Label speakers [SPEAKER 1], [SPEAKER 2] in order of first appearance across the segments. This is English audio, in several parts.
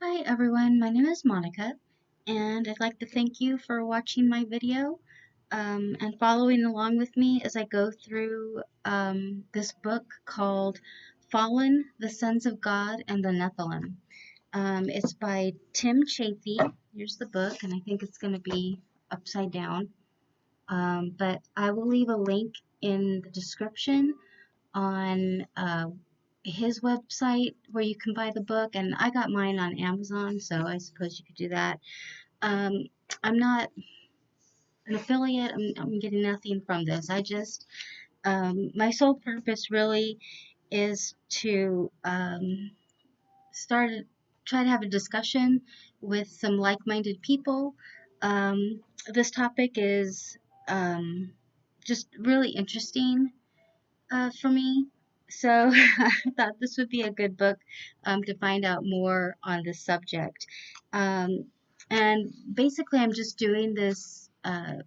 [SPEAKER 1] Hi everyone, my name is Monica, and I'd like to thank you for watching my video and following along with me as I go through this book called Fallen, the Sons of God and the Nephilim. It's by Tim Chaffey. Here's the book, and I think it's going to be upside down, but I will leave a link in the description on his website where you can buy the book, and I got mine on Amazon, so I suppose you could do that. Um, I'm not an affiliate. I'm getting nothing from this. I just my sole purpose really is to try to have a discussion with some like-minded people. This topic is just really interesting for me. So I thought this would be a good book to find out more on this subject. Um, and basically, I'm just doing this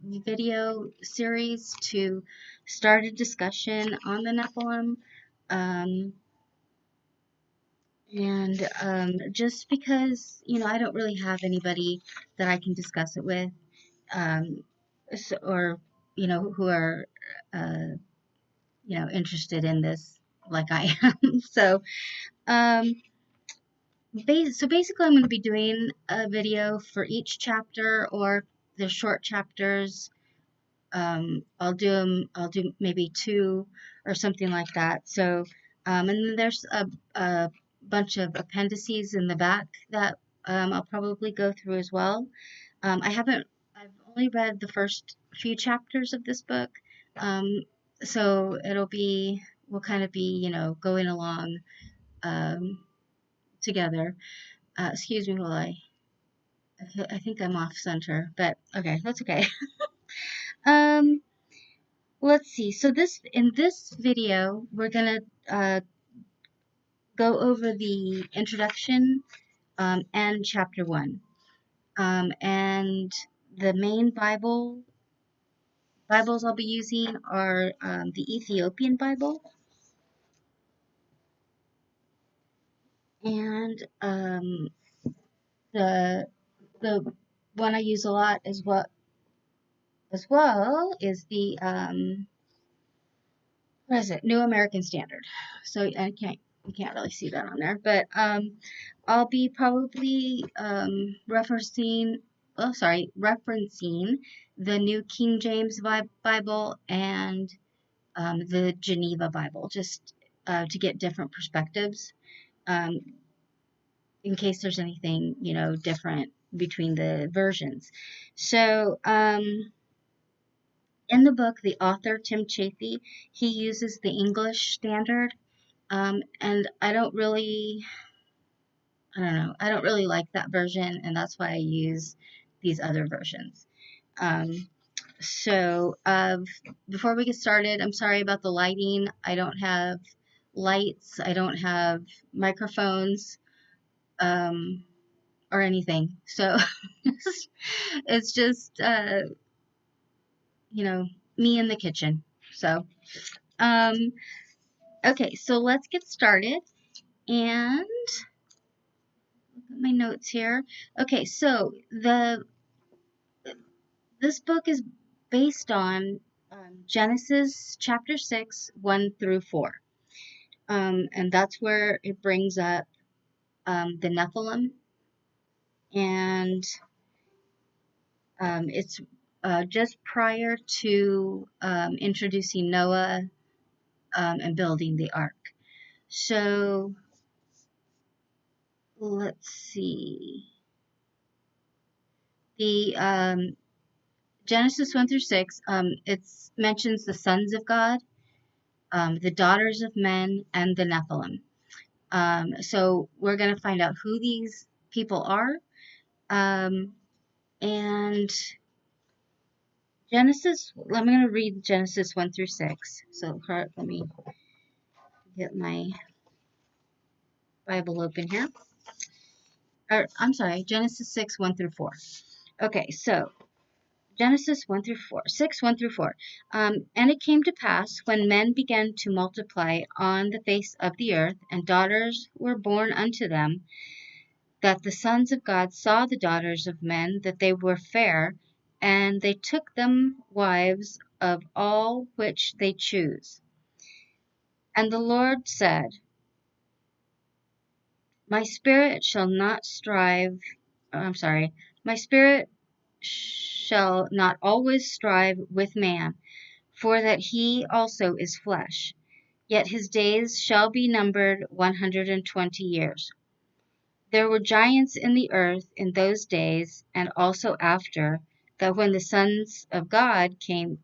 [SPEAKER 1] video series to start a discussion on the Nephilim. Um, and just because, I don't really have anybody that I can discuss it with, um, or, who are, uh, interested in this like I am. Um, so basically, I'm going to be doing a video for each chapter, or the short chapters. I'll do maybe two or something like that. So, and then there's a bunch of appendices in the back that I'll probably go through as well. I've only read the first few chapters of this book. Um, so we'll kind of be, going along together. Excuse me while I think I'm off center, but okay, that's okay. Um, let's see. So in this video, we're gonna go over the introduction and chapter 1. And the main Bibles I'll be using are the Ethiopian Bible, and the the one I use a lot as well is the what is it? New American Standard. So you can't really see that on there, but I'll be probably referencing the New King James Bible and the Geneva Bible, just to get different perspectives, um, in case there's anything different between the versions. So in the book, the author Tim Chaffey, he uses the English Standard, and I don't know, I don't really like that version, and that's why I use these other versions. So before we get started, I'm sorry about the lighting. I don't have lights. I don't have microphones, or anything. So it's just, me in the kitchen. So, okay, so let's get started. And look at my notes here. Okay, so this book is based on Genesis chapter 6, 1 through 4. And that's where it brings up the Nephilim. And it's just prior to introducing Noah and building the ark. So let's see. The Genesis 1 through 6, it mentions the sons of God, the daughters of men, and the Nephilim. So we're going to find out who these people are. And I'm going to read Genesis 1 through 6. So let me get my Bible open here. I'm sorry, Genesis 6, 1 through 4. Okay, so Genesis 1 through 4, 6, 1 through 4. And it came to pass, when men began to multiply on the face of the earth, and daughters were born unto them, that the sons of God saw the daughters of men, that they were fair, and they took them wives of all which they choose. And the Lord said, My spirit shall not strive, my spirit shall not always strive with man, for that he also is flesh. Yet his days shall be numbered 120 years. There were giants in the earth in those days, and also after, that when the sons of God came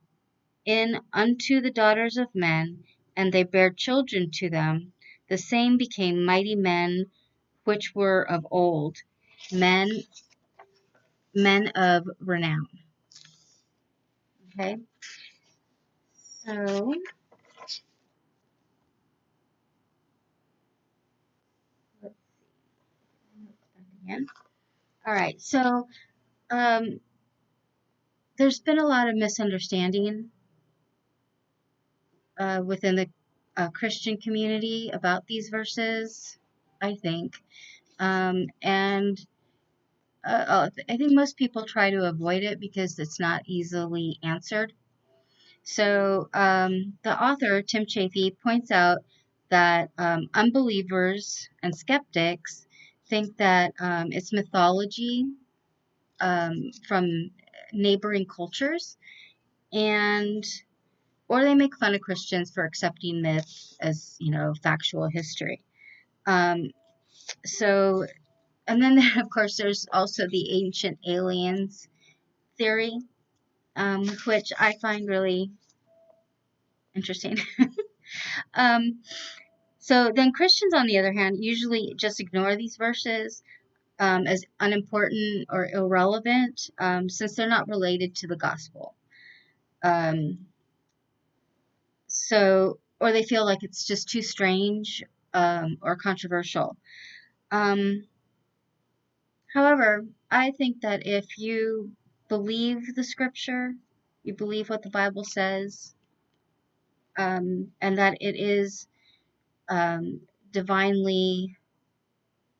[SPEAKER 1] in unto the daughters of men, and they bare children to them, the same became mighty men which were of old, men of renown. Okay, so let's again. All right, so um, there's been a lot of misunderstanding within the Christian community about these verses, I think. And I think most people try to avoid it because it's not easily answered. So the author, Tim Chaffey, points out that unbelievers and skeptics think that it's mythology from neighboring cultures, and or they make fun of Christians for accepting myth as, factual history. Um, so, and then of course there's also the ancient aliens theory, which I find really interesting. um, so then Christians, on the other hand, usually just ignore these verses as unimportant or irrelevant, since they're not related to the gospel. Or they feel like it's just too strange or controversial. Um, However, I think that if you believe the scripture, you believe what the Bible says, and that it is divinely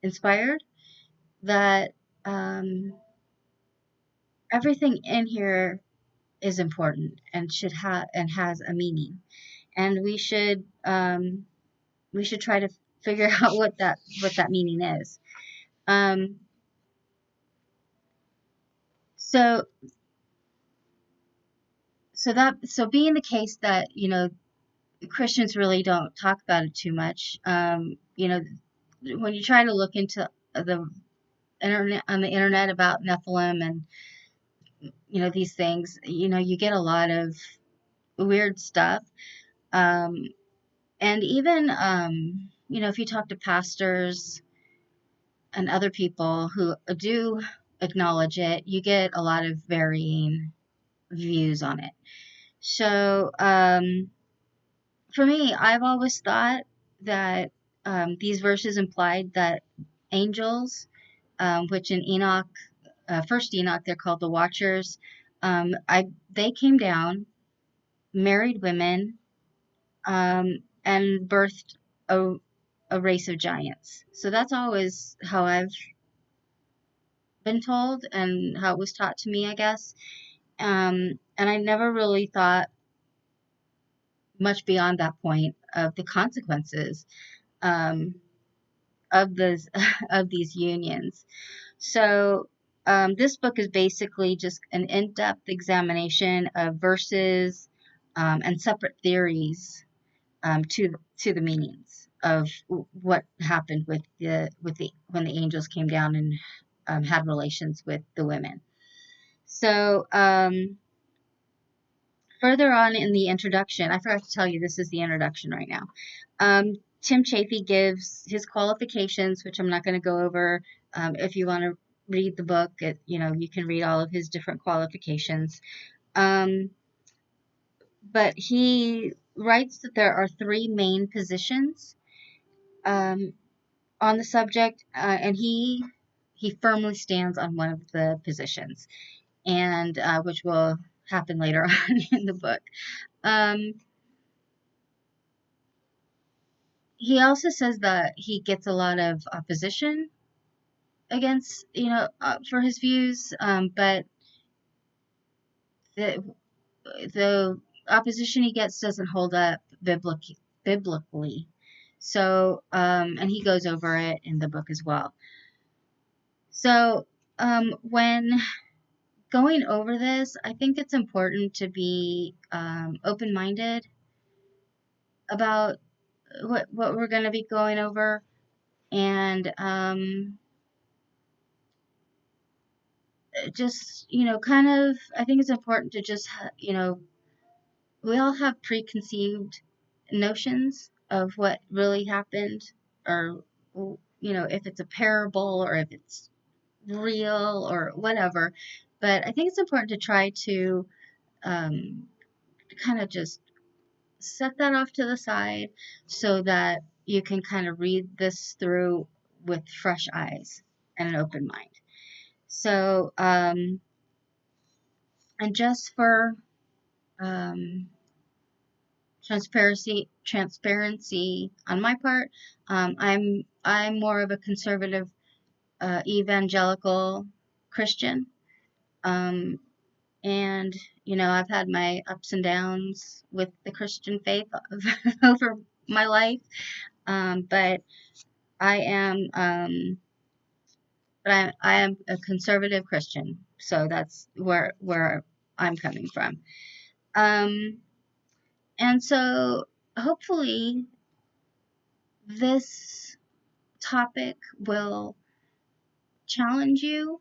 [SPEAKER 1] inspired, that um, everything in here is important and should have and has a meaning, and we should try to figure out what that meaning is. Um, so so being the case that Christians really don't talk about it too much. When you try to look into the internet about Nephilim and these things, you get a lot of weird stuff. Um, and even if you talk to pastors and other people who do acknowledge it, you get a lot of varying views on it. So for me, I've always thought that these verses implied that angels, which in Enoch, first Enoch, they're called the Watchers, they came down, married women, and birthed a race of giants. So that's always how I've been told and how it was taught to me, I guess. And I never really thought much beyond that point of the consequences um, of this of these unions. So this book is basically just an in-depth examination of verses and separate theories to the meanings of what happened with the when the angels came down and had relations with the women. So further on in the introduction, I forgot to tell you this is the introduction right now. Tim Chaffey gives his qualifications, which I'm not going to go over. If you want to read the book, you can read all of his different qualifications. But he writes that there are three main positions on the subject, and he firmly stands on one of the positions, and which will happen later on in the book. He also says that he gets a lot of opposition against, for his views, but the the opposition he gets doesn't hold up biblically. So, and he goes over it in the book as well. So, when going over this, I think it's important to be open-minded about what we're going to be going over, and just, kind of, I think it's important to just, we all have preconceived notions of what really happened, or, if it's a parable or if it's real or whatever. But I think it's important to try to kind of just set that off to the side so that you can kind of read this through with fresh eyes and an open mind. So, and just for transparency on my part, I'm more of a conservative evangelical Christian, and I've had my ups and downs with the Christian faith over my life, but I am I am a conservative Christian, so that's where I'm coming from. And so hopefully this topic will challenge you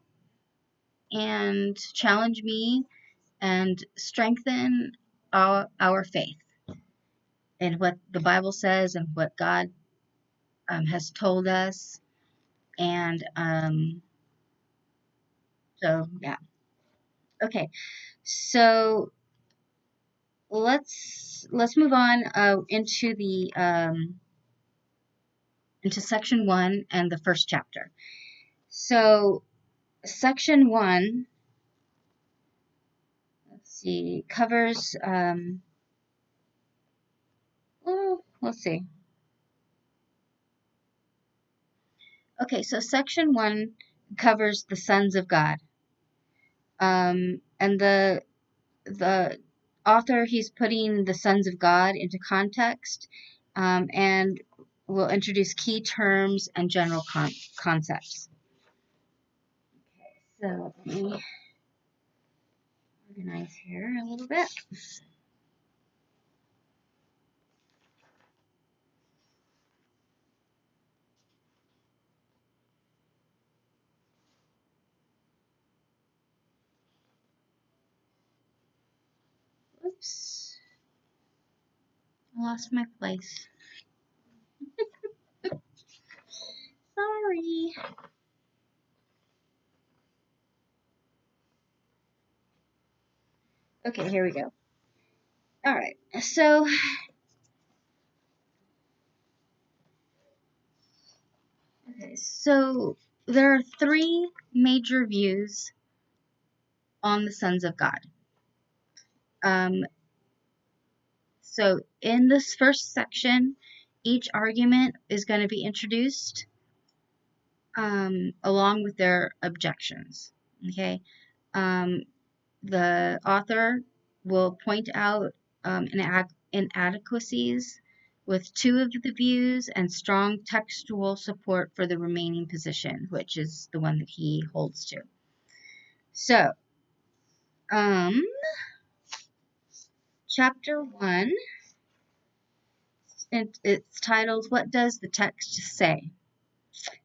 [SPEAKER 1] and challenge me and strengthen our faith in what the Bible says and what God has told us. And so, yeah. Okay, so let's move on into section 1 and the first chapter. So section 1, let's see, covers let's see. Okay, so section 1 covers the sons of God. And the author, he's putting the sons of God into context, and will introduce key terms and general concepts. Okay, so let me organize here a little bit. Oops, I lost my place. Sorry. Okay, here we go. All right, so there are 3 major views on the sons of God. So in this first section, each argument is going to be introduced along with their objections. Okay, the author will point out inadequacies with 2 of the views and strong textual support for the remaining position, which is the one that he holds to. So, chapter 1, it's titled, "What Does the Text Say?"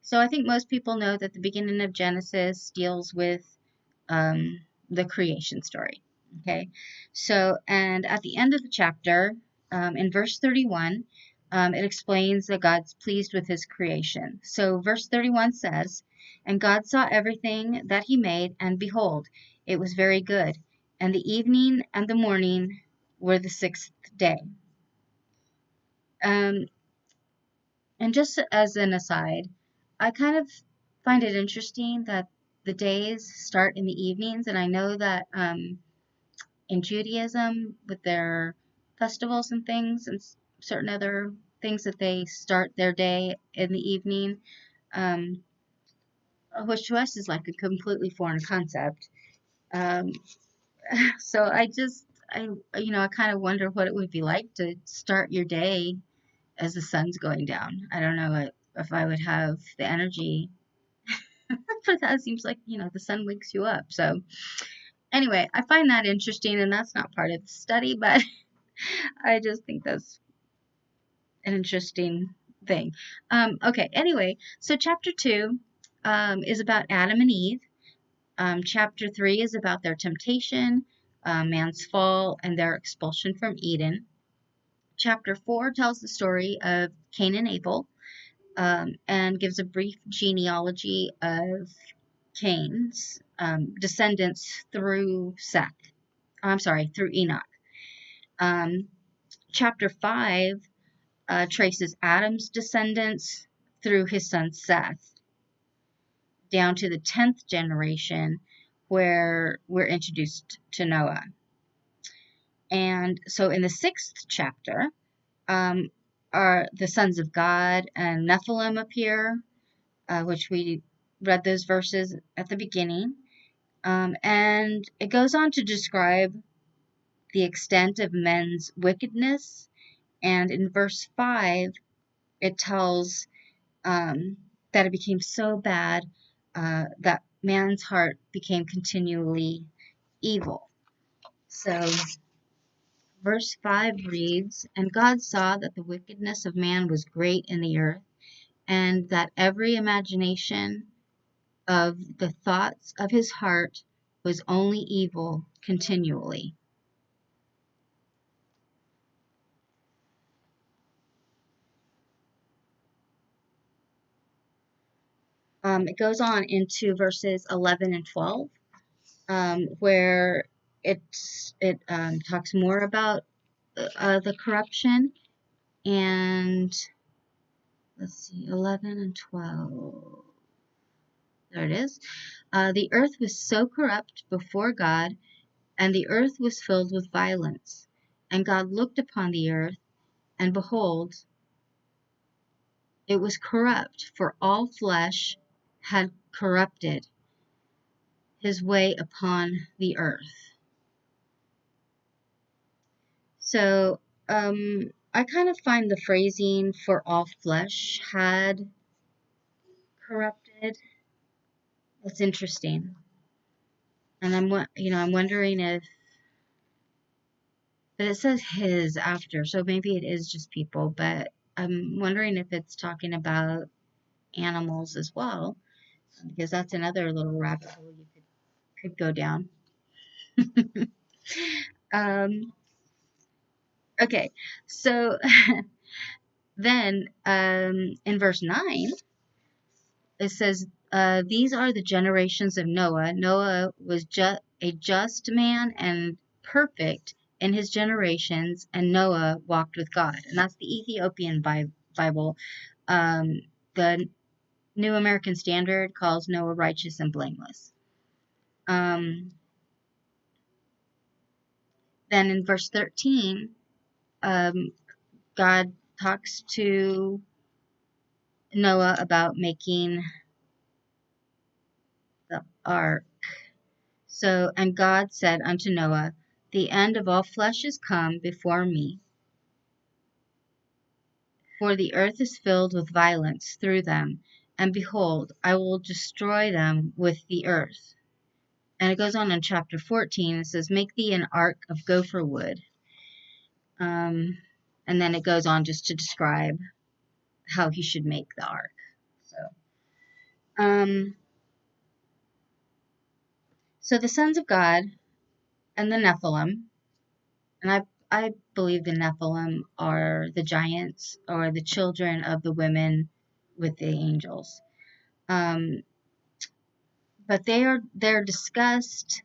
[SPEAKER 1] So I think most people know that the beginning of Genesis deals with the creation story. Okay, so, and at the end of the chapter, in verse 31, it explains that God's pleased with his creation. So verse 31 says, "And God saw everything that he made, and behold, it was very good. And the evening and the morning were the 6th day." And just as an aside, I kind of find it interesting that the days start in the evenings, and I know that in Judaism, with their festivals and things, and certain other things, that they start their day in the evening. which to us is like a completely foreign concept. Um, so I kind of wonder what it would be like to start your day as the sun's going down. I don't know if I would have the energy for that. It seems like, the sun wakes you up. So anyway, I find that interesting, and that's not part of the study, but I just think that's an interesting thing. Okay, anyway, so chapter 2 is about Adam and Eve. Chapter 3 is about their temptation, man's fall, and their expulsion from Eden. Chapter 4 tells the story of Cain and Abel, and gives a brief genealogy of Cain's descendants through Seth. I'm sorry, through Enoch. Chapter 5 traces Adam's descendants through his son Seth down to the 10th generation, where we're introduced to Noah. And so in the 6th chapter, are the sons of God and Nephilim appear, which we read those verses at the beginning. And it goes on to describe the extent of men's wickedness. And in verse 5, it tells that it became so bad that man's heart became continually evil. So verse 5 reads, "And God saw that the wickedness of man was great in the earth, and that every imagination of the thoughts of his heart was only evil continually." It goes on into verses 11 and 12, where it talks more about the corruption. And let's see, 11 and 12. There it is. The earth was so corrupt before God, and the earth was filled with violence. And God looked upon the earth, and behold, it was corrupt, for all flesh had corrupted his way upon the earth. So, I kind of find the phrasing "for all flesh had corrupted" that's interesting. And I'm wondering if, but it says his after, so maybe it is just people, but I'm wondering if it's talking about animals as well, because that's another little rabbit hole you could go down. Okay, so then in verse 9, it says, "These are the generations of Noah. Noah was a just man and perfect in his generations, and Noah walked with God." And that's the Ethiopian Bible. The New American Standard calls Noah righteous and blameless. Then in verse 13, God talks to Noah about making the ark. So, "And God said unto Noah, The end of all flesh is come before me, for the earth is filled with violence through them, and behold, I will destroy them with the earth." And it goes on in chapter 14, it says, "Make thee an ark of gopher wood." And then it goes on just to describe how he should make the ark. So, so the sons of God and the Nephilim, and I believe the Nephilim are the giants or the children of the women with the angels. But they're discussed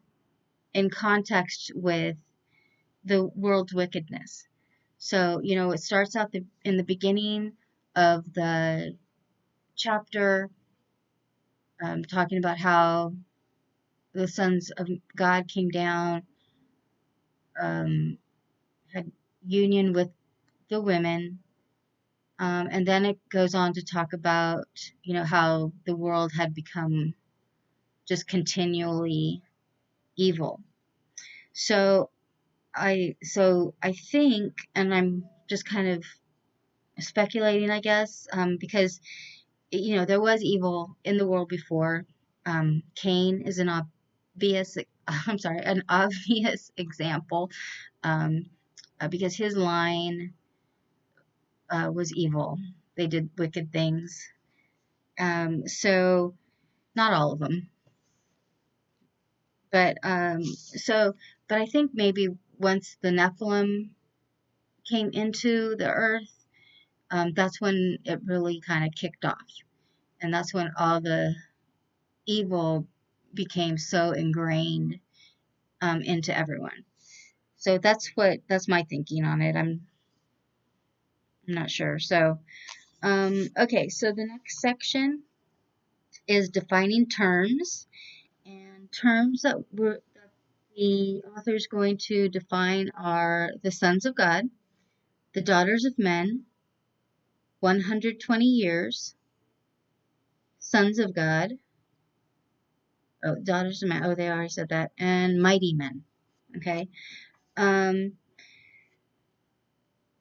[SPEAKER 1] in context with the world's wickedness. So, it starts out in the beginning of the chapter, talking about how the sons of God came down, had union with the women, And then it goes on to talk about, how the world had become just continually evil. So I think, and I'm just kind of speculating, I guess, because there was evil in the world before. Cain is an obvious, I'm sorry, an obvious example, um, because his line was evil. They did wicked things. So not all of them, but but I think maybe once the Nephilim came into the earth, that's when it really kind of kicked off, and that's when all the evil became so ingrained into everyone. So that's my thinking on it. I'm not sure. So okay, so the next section is defining terms, and terms that the author is going to define are the sons of God, the daughters of men, 120 years, sons of God, oh, daughters of men, oh, they already said that, and mighty men. Okay. Um,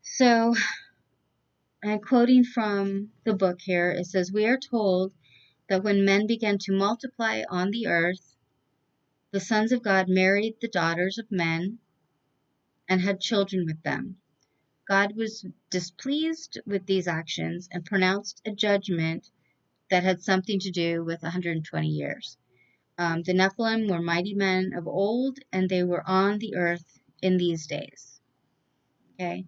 [SPEAKER 1] so I'm quoting from the book here. It says, "We are told that when men began to multiply on the earth, the sons of God married the daughters of men and had children with them. God was displeased with these actions and pronounced a judgment that had something to do with 120 years. The Nephilim were mighty men of old, and they were on the earth in these days." Okay.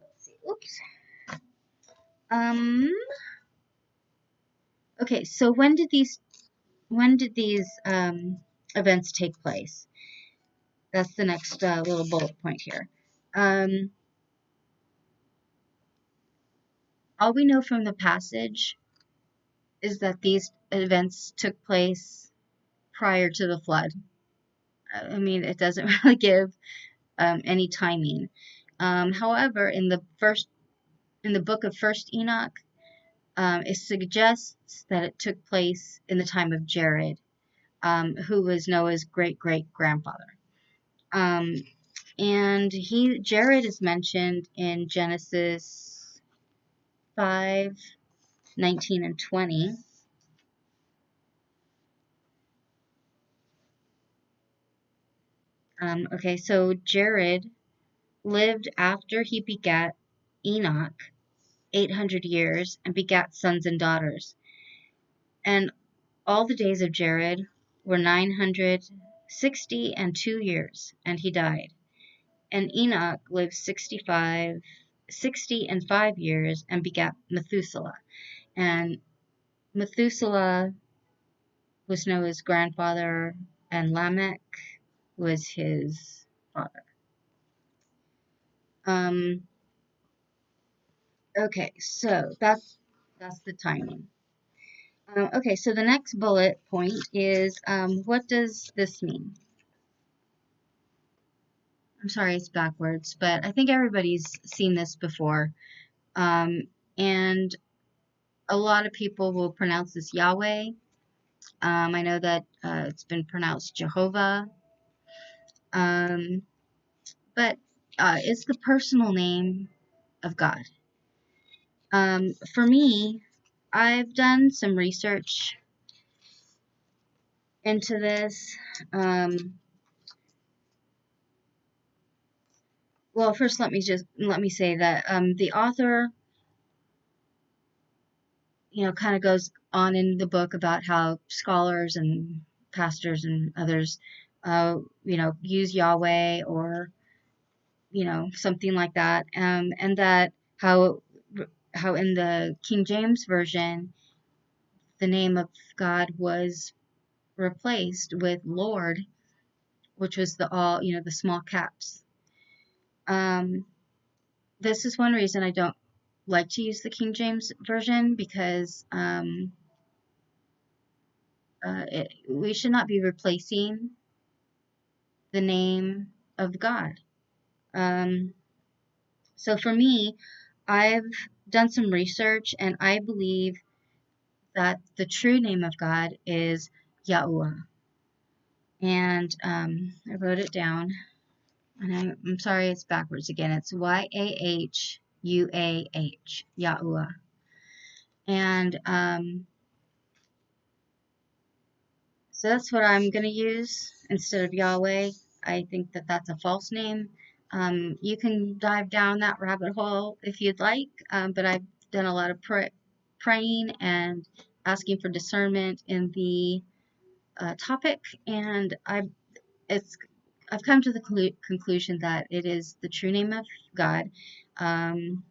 [SPEAKER 1] Let's see. Oops. Um. Okay. So when did these events take place? That's the next little bullet point here. Um, all we know from the passage is that these events took place prior to the flood. I mean, it doesn't really give any timing. However, in the book of First Enoch, it suggests that it took place in the time of Jared, who was Noah's great great grandfather. Um, and Jared is mentioned in Genesis 5, 19, and 20. Okay, so Jared lived after he begat Enoch 800 years and begat sons and daughters. And all the days of Jared were 960 and 2 years, and he died. And Enoch lived 60 and 5 years and begat Methuselah. And Methuselah was Noah's grandfather, and Lamech was his father. Um, okay, so that's the timing. Okay, so the next bullet point is what does this mean? I'm sorry, it's backwards, but I think everybody's seen this before. And a lot of people will pronounce this Yahweh. I know that it's been pronounced Jehovah. But it's the personal name of God. For me, I've done some research into this. Well, first let me say that the author, kind of goes on in the book about how scholars and pastors and others, use Yahweh or something like that, and that how in the King James version the name of God was replaced with Lord, which was the small caps. This is one reason I don't like to use the King James version, because we should not be replacing the name of God. So for me, I've done some research, and I believe that the true name of God is Yahuwah. And I wrote it down, and I'm sorry it's backwards again. It's Yahuah, Yahuwah. And so that's what I'm going to use instead of Yahweh. I think that that's a false name. You can dive down that rabbit hole if you'd like, but I've done a lot of praying and asking for discernment in the topic, and I've come to the conclusion that it is the true name of God, um,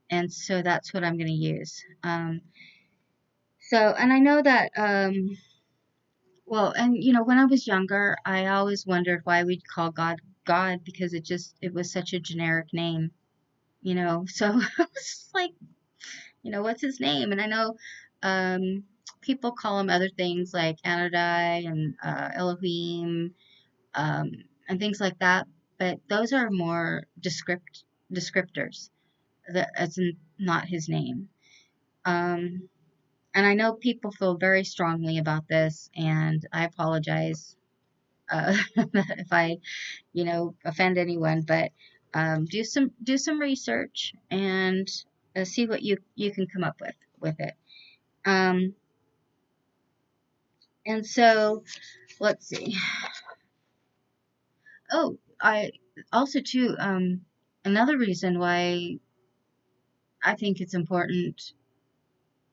[SPEAKER 1] and so that's what I'm going to use. And I know that. Well, and when I was younger, I always wondered why we'd call God God, because it was such a generic name, So I was just like, what's his name? And I know people call him other things like Anadai and Elohim, um, and things like that, but those are more descriptors, as in not his name. And I know people feel very strongly about this, and I apologize if I, offend anyone, but do some research and see what you can come up with it. Um, and so let's see. Oh, I also too another reason why I think it's important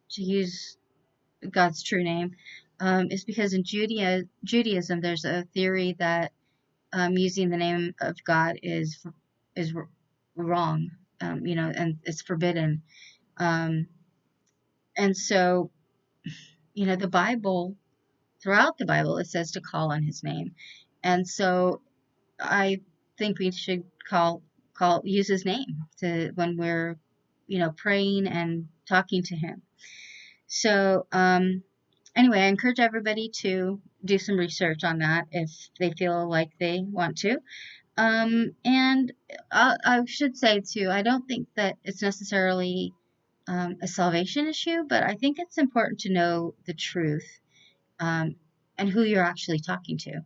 [SPEAKER 1] to use God's true name is because in Judaism there's a theory that using the name of God is wrong, and it's forbidden. Um, and so, the Bible, throughout the Bible, it says to call on His name, and so I think we should use His name to when we're, praying and talking to Him. So, anyway, I encourage everybody to do some research on that if they feel like they want to. And I should say too, I don't think that it's necessarily a salvation issue, but I think it's important to know the truth, and who you're actually talking to,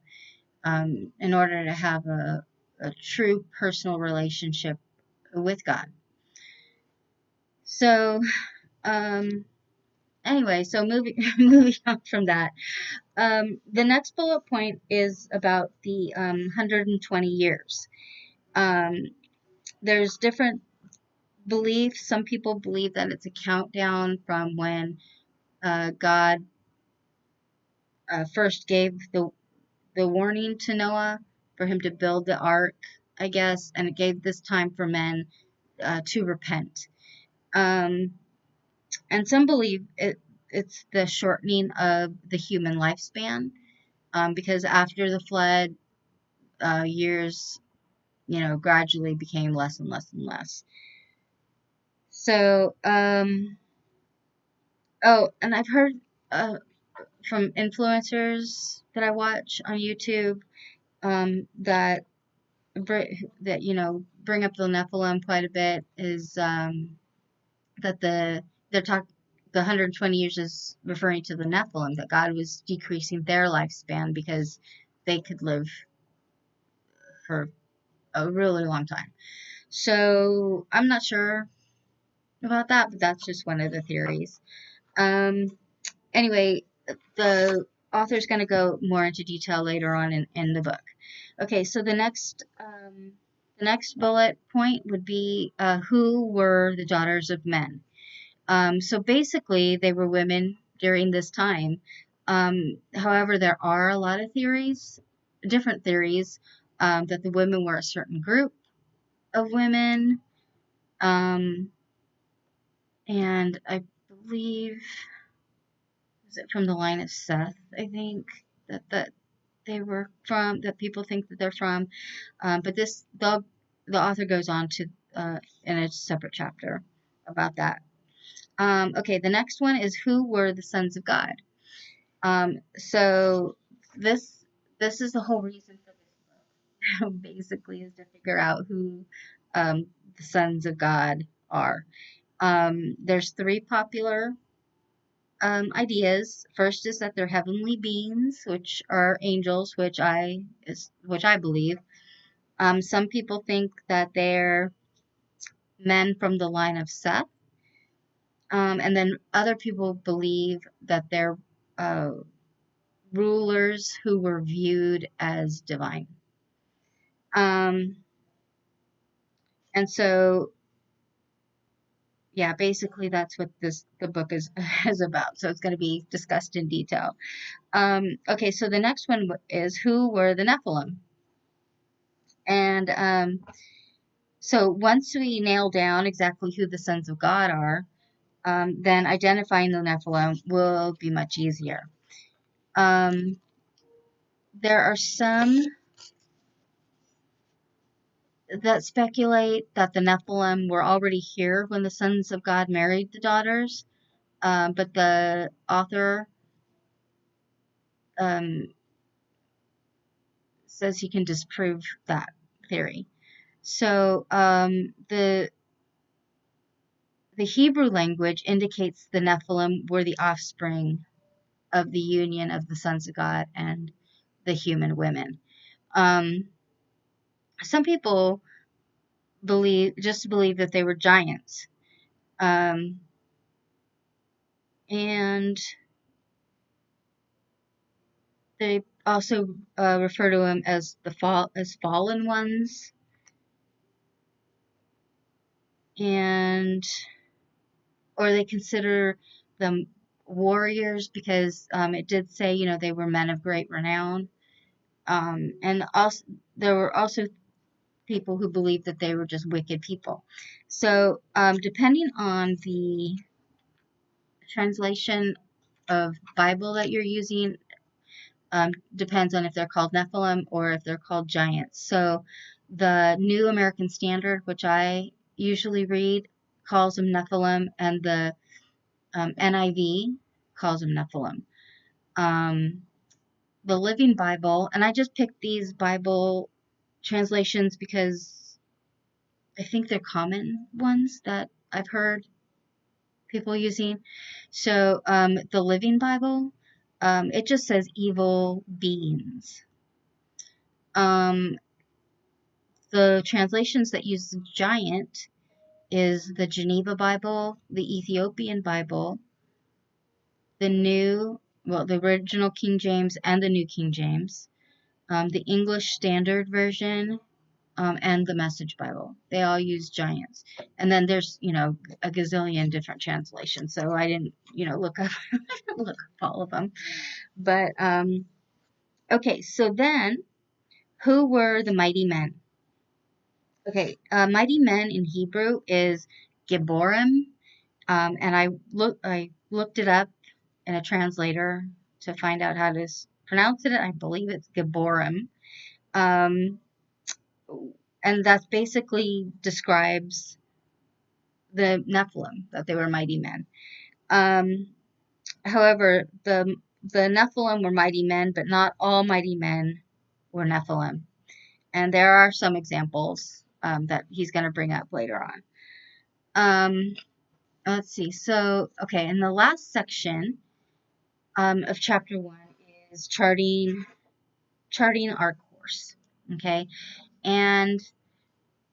[SPEAKER 1] in order to have a true personal relationship with God. So, anyway, so moving on from that, the next bullet point is about the 120 years. There's different beliefs. Some people believe that it's a countdown from when God first gave the warning to Noah for him to build the ark, I guess, and it gave this time for men to repent. Um, and some believe it's the shortening of the human lifespan, because after the flood, years, gradually became less and less and less. So, oh, and I've heard from influencers that I watch on YouTube, that bring up the Nephilim quite a bit, is that the 120 years is referring to the Nephilim, that God was decreasing their lifespan because they could live for a really long time. So I'm not sure about that, but that's just one of the theories. Anyway, the author's going to go more into detail later on in the book. Okay, so the next bullet point would be who were the daughters of men. So basically, they were women during this time. However, there are a lot of different theories, that the women were a certain group of women, and I believe, is it from the line of Seth? I think that they were from, that people think that they're from, but the author goes on to in a separate chapter about that. Okay, the next one is who were the sons of God. So this is the whole reason for this book. basically is to figure out who the sons of God are. There's three popular ideas. First is that they're heavenly beings, which are angels, which I believe. Some people think that they're men from the line of Seth, and then other people believe that they're uh, rulers who were viewed as divine. Um, and so, yeah, basically that's what the book is is about. So it's going to be discussed in detail. Okay, so the next one is, who were the Nephilim? And so once we nail down exactly who the sons of God are, then identifying the Nephilim will be much easier. There are some that speculate that the Nephilim were already here when the sons of God married the daughters, but the author um, says he can disprove that theory. So the Hebrew language indicates the Nephilim were the offspring of the union of the sons of God and the human women. Some people believe that they were giants, and they also refer to them as fallen ones, and or they consider them warriors because it did say, they were men of great renown. And also there were also people who believed that they were just wicked people. So depending on the translation of Bible that you're using, depends on if they're called Nephilim or if they're called giants. So the New American Standard, which I usually read, calls them Nephilim, and the NIV calls them Nephilim. The Living Bible, and I just picked these Bible translations because I think they're common ones that I've heard people using. So the Living Bible, it just says evil beings. The translations that use giant is the Geneva Bible, the Ethiopian Bible, the original King James and the New King James, the English Standard Version, and the Message Bible. They all use giants. And then there's, a gazillion different translations. So I didn't, look up look up all of them. But okay, so then who were the mighty men? Okay, mighty men in Hebrew is Gibborim, and I looked it up in a translator to find out how to pronounce it. I believe it's Gibborim, and that basically describes the Nephilim, that they were mighty men. However, the Nephilim were mighty men, but not all mighty men were Nephilim, and there are some examples that he's going to bring up later on. Let's see. So, okay, in the last section of chapter 1 is charting our course. Okay, and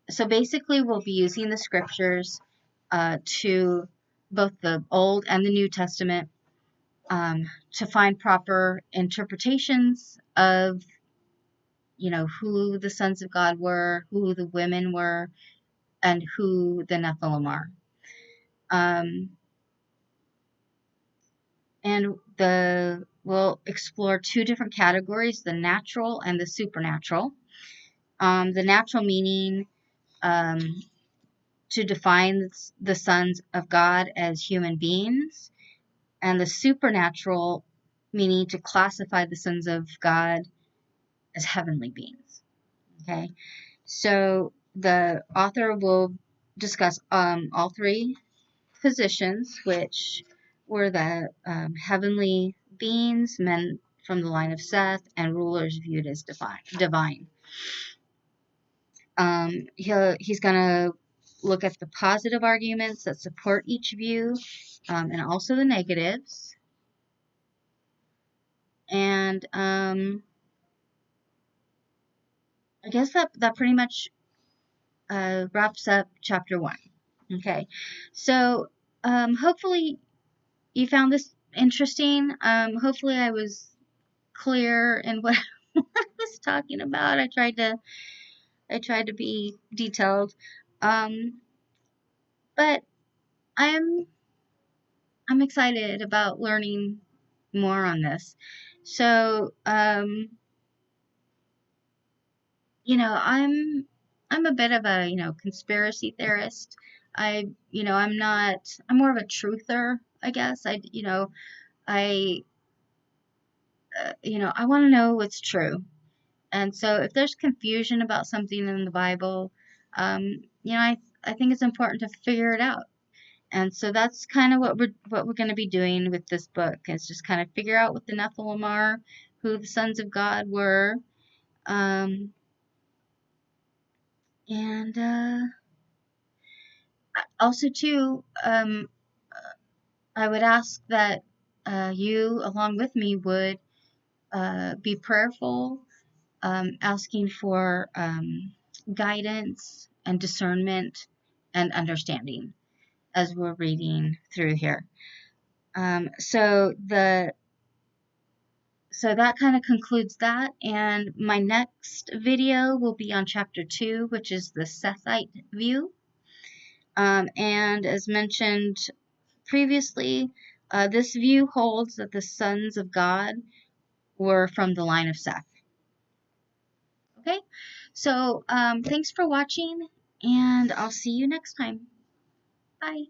[SPEAKER 1] so basically we'll be using the scriptures to both the Old and the New Testament to find proper interpretations of, who the sons of God were, who the women were, and who the Nephilim are. And we'll explore two different categories, the natural and the supernatural. The natural meaning to define the sons of God as human beings, and the supernatural meaning to classify the sons of God as heavenly beings. Okay, so the author will discuss all three positions, which were the heavenly beings, men from the line of Seth, and rulers viewed as divine. He's gonna look at the positive arguments that support each view, and also the negatives. And I guess that pretty much wraps up chapter 1. Okay, so hopefully you found this interesting. Hopefully I was clear in what, what I was talking about. I tried to be detailed, but I'm I'm excited about learning more on this. So, I'm a bit of a, conspiracy theorist. I'm more of a truther, I guess. I, I want to know what's true. And so if there's confusion about something in the Bible, I think it's important to figure it out. And so that's kind of what we're going to be doing with this book, is just kind of figure out what the Nephilim are, who the sons of God were, um, and also too, I would ask that you, along with me, would be prayerful, asking for guidance and discernment and understanding as we're reading through here. So that kind of concludes that, and my next video will be on chapter 2, which is the Sethite view. And as mentioned previously, this view holds that the sons of God were from the line of Seth. Okay, so thanks for watching, and I'll see you next time. Bye.